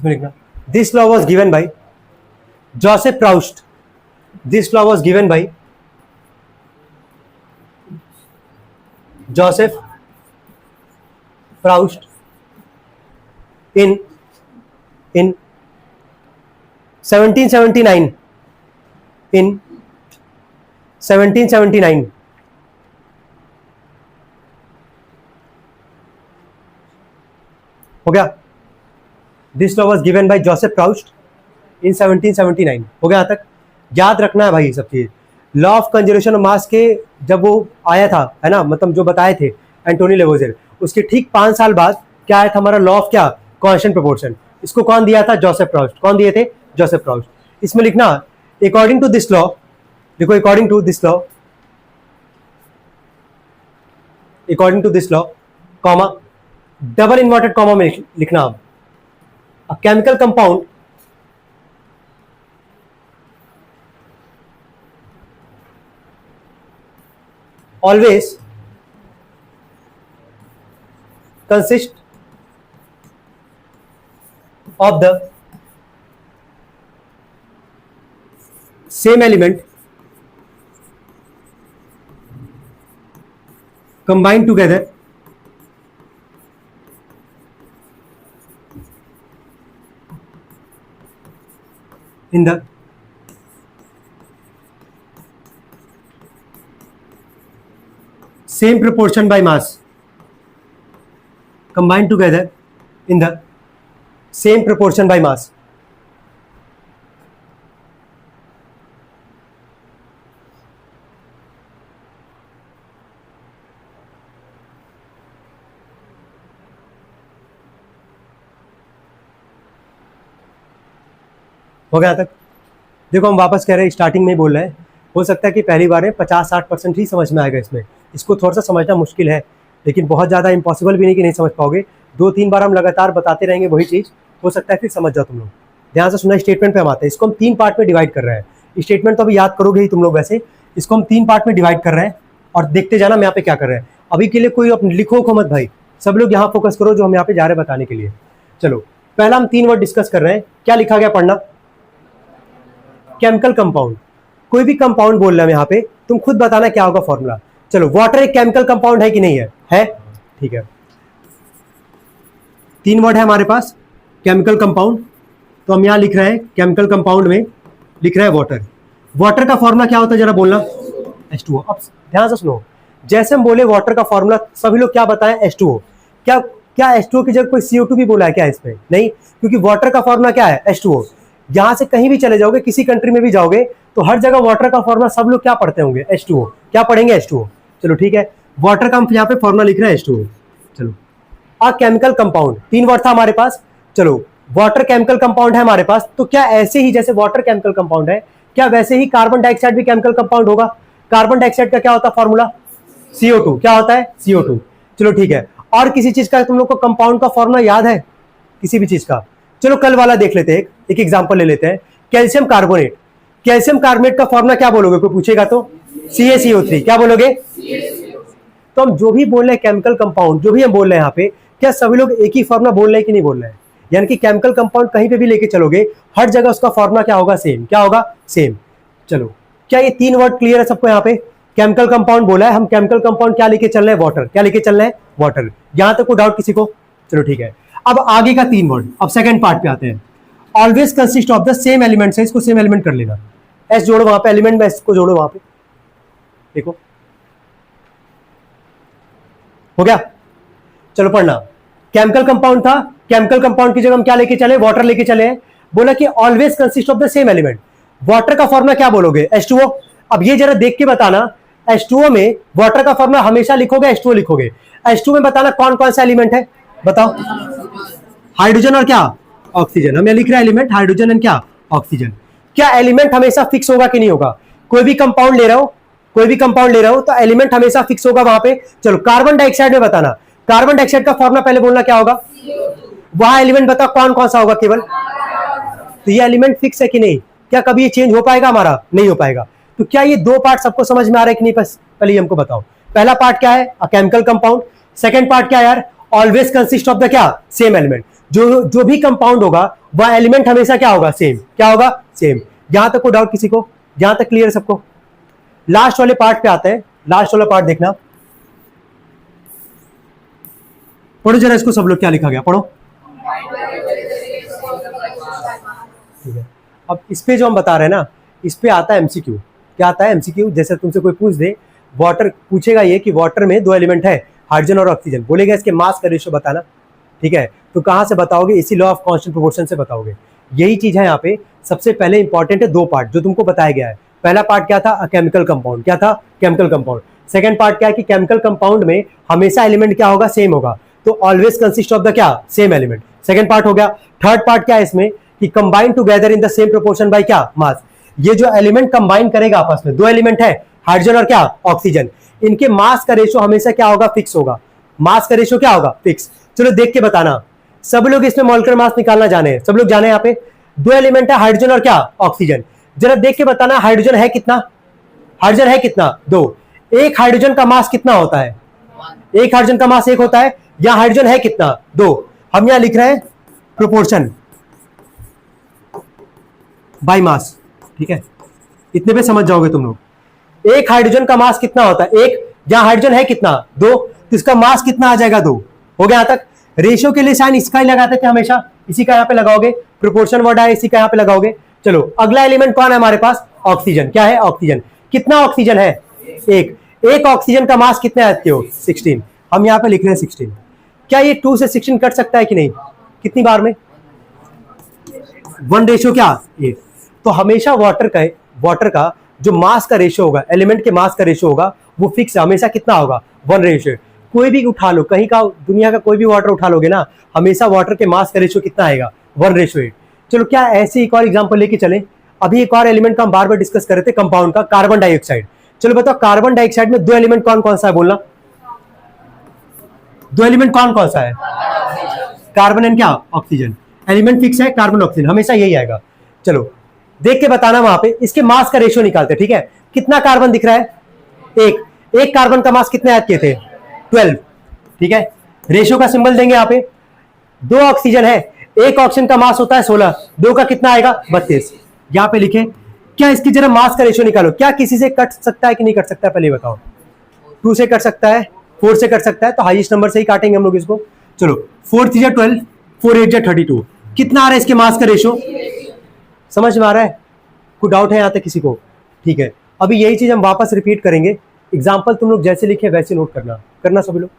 इसमें लिखना this law was given by Joseph Proust, this law was given by Joseph Proust in 1779, in 1779 हो गया। This law was given by Joseph Proust in 1779 हो गया। यहाँ तक याद रखना है भाई ये सब चीज। Law of conservation of mass के जब वो आया था, है ना, मतलब जो बताए थे एंटोनी लेवोज़ियर, उसके ठीक 5 साल बाद क्या आया था हमारा लॉ ऑफ क्या, कांस्टेंट प्रोपोर्शन। इसको कौन दिया था, जोसेफ प्राउस्ट। कौन दिए थे, जोसेफ प्राउस्ट। इसमें लिखना अकॉर्डिंग टू दिस लॉ, देखो according to this law, according to this law comma double inverted comma में लिखना a chemical compound always consist of the same element combined together in the same proportion by mass, combined together in the same proportion by mass। हो गया तक। देखो हम वापस कह रहे हैं, स्टार्टिंग में ही बोल रहे हैं, हो सकता है कि पहली बार में 50-60% ही समझ में आएगा। इसमें इसको थोड़ा सा समझना मुश्किल है, लेकिन बहुत ज़्यादा इम्पॉसिबल भी नहीं कि नहीं समझ पाओगे। 2-3 बार हम लगातार बताते रहेंगे वही चीज़, हो सकता है फिर समझ जाओ तुम लोग। ध्यान से सुना, स्टेटमेंट पे हम आते हैं। इसको हम 3 पार्ट में डिवाइड कर रहे हैं। स्टेटमेंट तो अभी याद करोगे ही तुम लोग, वैसे इसको हम 3 पार्ट में डिवाइड कर रहे हैं और देखते जाना मैं यहाँ पे क्या कर रहे हैं। अभी के लिए कोई अपने लिखो को मत भाई, सब लोग यहाँ फोकस करो जो हम यहाँ पे जा रहे हैं बताने के लिए। चलो पहला हम 3 वर्ड डिस्कस कर रहे हैं। क्या लिखा गया पढ़ना, केमिकल कंपाउंड। कोई भी कंपाउंड बोल रहे हैं यहाँ पे, तुम खुद बताना क्या होगा फॉर्मूला। चलो वाटर एक केमिकल कंपाउंड है कि नहीं है? ठीक है। 3 वर्ड है हमारे पास, केमिकल कंपाउंड। तो हम यहाँ लिख रहे हैं केमिकल कंपाउंड में लिख रहे हैं वाटर। वाटर का फॉर्मूला क्या होता है जरा बोलना, H2O। अब ध्यान से सुनो, जैसे हम बोले वाटर का फॉर्मूला, सभी लोग क्या बताएं, H2O। क्या H2O की जगह कोई CO2 भी बोला है क्या इसमें? नहीं, क्योंकि वाटर का फॉर्मूला क्या है, H2O। यहाँ से कहीं भी चले जाओगे, किसी कंट्री में भी जाओगे तो हर जगह वाटर का फॉर्मूला सब लोग क्या पढ़ते होंगे, H2O। क्या पढ़ेंगे, H2O। चलो ठीक है, वाटर का हम यहाँ पे फॉर्मूला लिख रहे हैं H2O। चलो आ केमिकल कंपाउंड, 3 वर्ड था हमारे पास। चलो वाटर केमिकल कंपाउंड है हमारे पास, तो क्या ऐसे ही जैसे वाटर केमिकल कंपाउंड है, क्या वैसे ही कार्बन डाइऑक्साइड भी केमिकल कंपाउंड होगा? कार्बन डाइऑक्साइड का क्या होता है फॉर्मूला, CO2। क्या होता है, CO2। चलो ठीक है, और किसी चीज का तुम लोग को कंपाउंड का फॉर्मूला याद है, किसी भी चीज का? चलो कल वाला देख लेते हैं, एक एग्जांपल ले लेते हैं। कैल्शियम कार्बोनेट, कैल्शियम कार्बोनेट का फॉर्मूला क्या बोलोगे, कोई पूछेगा तो? CaCO3। क्या बोलोगे? तो हम जो भी बोल रहे हैं केमिकल कंपाउंड, जो भी हम बोल रहे हैं यहाँ पे, क्या सभी लोग एक ही फॉर्मूला बोल रहे हैं कि नहीं बोल रहे हैं? यानी कि केमिकल कंपाउंड कहीं पे भी लेके चलोगे, हर जगह उसका फॉर्मूला क्या होगा, सेम। क्या होगा, सेम। चलो क्या ये 3 वर्ड क्लियर है सबको? यहाँ पे केमिकल कंपाउंड बोला है, हम केमिकल कंपाउंड क्या लेके चल रहे हैं, वाटर। क्या लेके चल रहे हैं, वाटर। यहां तक कोई डाउट किसी को? चलो ठीक है, अब आगे का 3 वर्ड, अब सेकंड पार्ट पे आते हैं। Always consist of the same element है, इसको सेम एलिमेंट कर लेना। एस जोड़ो वहां पे, एलिमेंट में एस को जोड़ो वहां पे, देखो हो गया। चलो पढ़ना, केमिकल कंपाउंड था, केमिकल कंपाउंड की जगह हम क्या लेके चले, वाटर लेके चले हैं। बोला कि always consist of the same element. Water का फॉर्मूला क्या बोलोगे, H2O। अब ये जरा देख के बताना, H2O में वाटर का फॉर्मूला हमेशा लिखोगे, H2O लिखोगे। H2O में बताना कौन कौन सा एलिमेंट है, बताओ। हाइड्रोजन और क्या, ऑक्सीजन। हम लिख रहे हैं एलिमेंट हाइड्रोजन एंड क्या, ऑक्सीजन। क्या एलिमेंट हमेशा फिक्स होगा कि नहीं होगा? कोई भी कंपाउंड ले रहे हो, कोई भी कंपाउंड ले रहे हो तो एलिमेंट हमेशा फिक्स होगा वहां पे। चलो कार्बन डाइऑक्साइड में बताना, कार्बन डाइऑक्साइड का फॉर्मूला पहले बोलना क्या होगा, वहां एलिमेंट बताओ कौन कौन सा होगा केवल। तो ये एलिमेंट फिक्स है कि नहीं? क्या कभी ये चेंज हो पाएगा हमारा? नहीं हो पाएगा। तो क्या ये 2 पार्ट सबको समझ में आ रहा है कि नहीं? पहले हमको बताओ, पहला पार्ट क्या है, अ केमिकल कंपाउंड। सेकंड पार्ट क्या है यार, ऑलवेज कंसिस्ट ऑफ द क्या, सेम एलिमेंट। जो जो भी कंपाउंड होगा वह एलिमेंट हमेशा क्या होगा, सेम। क्या होगा, सेम। यहां तक कोई डाउट किसी को? यहां तक क्लियर सबको? लास्ट वाले पार्ट पे आते हैं। लास्ट वाला पार्ट देखना, पढ़ो जरा इसको सब लोग, क्या लिखा गया पढ़ो। ठीक है, अब इस पे जो हम बता रहे हैं ना, इस पे आता है एमसीक्यू। क्या आता है, एमसीक्यू। जैसे तुमसे कोई पूछ दे, वाटर पूछेगा ये कि वाटर में दो एलिमेंट है, हाइड्रोजन और ऑक्सीजन, बोलेगा इसके मास का रेशियो बताना। ठीक है, तो कहां से बताओगे, इसी लॉ ऑफ कांस्टेंट प्रोपोर्शन से बताओगे। यही चीज है यहाँ पे। सबसे पहले इंपॉर्टेंट है दो पार्ट जो तुमको बताया गया है। पहला पार्ट क्या था, केमिकल कंपाउंड। क्या था, केमिकल कंपाउंड। सेकंड पार्ट क्या है कि केमिकल कंपाउंड में हमेशा एलिमेंट क्या होगा, सेम होगा, तो ऑलवेज कंसिस्ट ऑफ द क्या, सेम एलिमेंट। सेकंड पार्ट हो गया। थर्ड पार्ट क्या है इसमें कि combine together in the same proportion bye क्या, मास। ये जो एलिमेंट कंबाइन करेगा आपस में, दो एलिमेंट है, हाइड्रोजन और क्या, ऑक्सीजन, इनके मास का रेशियो हमेशा क्या होगा, फिक्स होगा। मास का रेशियो क्या होगा, फिक्स। चलो देख के बताना। सब लोग इसमें मॉलिक्यूलर मास निकालना जाने हैं, सब लोग जाने। यहाँ पे दो एलिमेंट है, हाइड्रोजन और क्या, ऑक्सीजन। जरा देख के बताना, हाइड्रोजन है कितना, हाइड्रोजन है कितना, दो। एक हाइड्रोजन का मास कितना होता है, एक हाइड्रोजन का मास एक होता है। यहां हाइड्रोजन है कितना, दो। हम यहां लिख रहे हैं प्रोपोर्शन बाय मास। ठीक है, इतने पे समझ जाओगे तुम लोग। एक हाइड्रोजन का मास कितना होता है, एक। जहां हाइड्रोजन है कितना, दो, तो इसका मास कितना आ जाएगा, दो। हो गया यहां तक। रेशियो के लिए साइन इसका ही लगाते थे हमेशा, इसी का यहां पे लगाओगे। प्रोपोर्शन वर्ड है, इसी का यहां पे लगाओगे। चलो अगला एलिमेंट कौन है हमारे पास, ऑक्सीजन। क्या है, ऑक्सीजन। कितना ऑक्सीजन है, एक। एक ऑक्सीजन का मास कितना है, 16। हम यहां पे लिख रहे हैं 16। क्या ये 2 से 16 कट सकता है कि नहीं, कितनी बार में, 1 क्या, 8। तो हमेशा वाटर का जो मास का रेशियो होगा, एलिमेंट के मास का रेशियो होगा, वो फिक्स है हमेशा। कितना होगा, 1। कोई भी उठा लो, कहीं का दुनिया का कोई भी वाटर उठा लोगे ना, हमेशा वाटर के मास का रेशियो कितना आएगा, 1:8। चलो क्या ऐसे एक और एग्जांपल लेके चले। अभी एक और एलिमेंट का हम बार बार डिस्कस कर रहे थे, कंपाउंड का, कार्बन डाइऑक्साइड। चलो बताओ कार्बन डाइऑक्साइड में दो एलिमेंट कौन कौन सा है, बोलना। दो एलिमेंट कौन कौन सा है, कार्बन एंड क्या, ऑक्सीजन। एलिमेंट फिक्स है, कार्बन ऑक्सीजन, हमेशा यही आएगा। चलो देख के बताना, वहां पे इसके मास का रेशियो निकालते। ठीक है, कितना कार्बन दिख रहा है, एक कार्बन का मास कितने याद किए थे, 12। ठीक है, रेशियो का सिंबल देंगे यहाँ पे। दो ऑक्सीजन है, एक ऑक्सीजन का मास होता है 16, दो का कितना आएगा, 32। यहाँ पे लिखे। क्या इसकी जरा मास का रेशियो निकालो, क्या किसी से कट सकता है कि नहीं कट सकता है, पहले बताओ। 2 से कट सकता है, 4 से कट सकता है, तो हाईएस्ट नंबर से ही काटेंगे हम लोग इसको। चलो 4 3 जा 12, 4 8 जा 32। कितना आ रहा है इसके मास का रेशियो, समझ में आ रहा है, कोई डाउट है यहाँ तक किसी को? ठीक है, अभी यही चीज हम वापस रिपीट करेंगे। एग्जाम्पल तुम लोग जैसे लिखे वैसे नोट करना सभी लोग।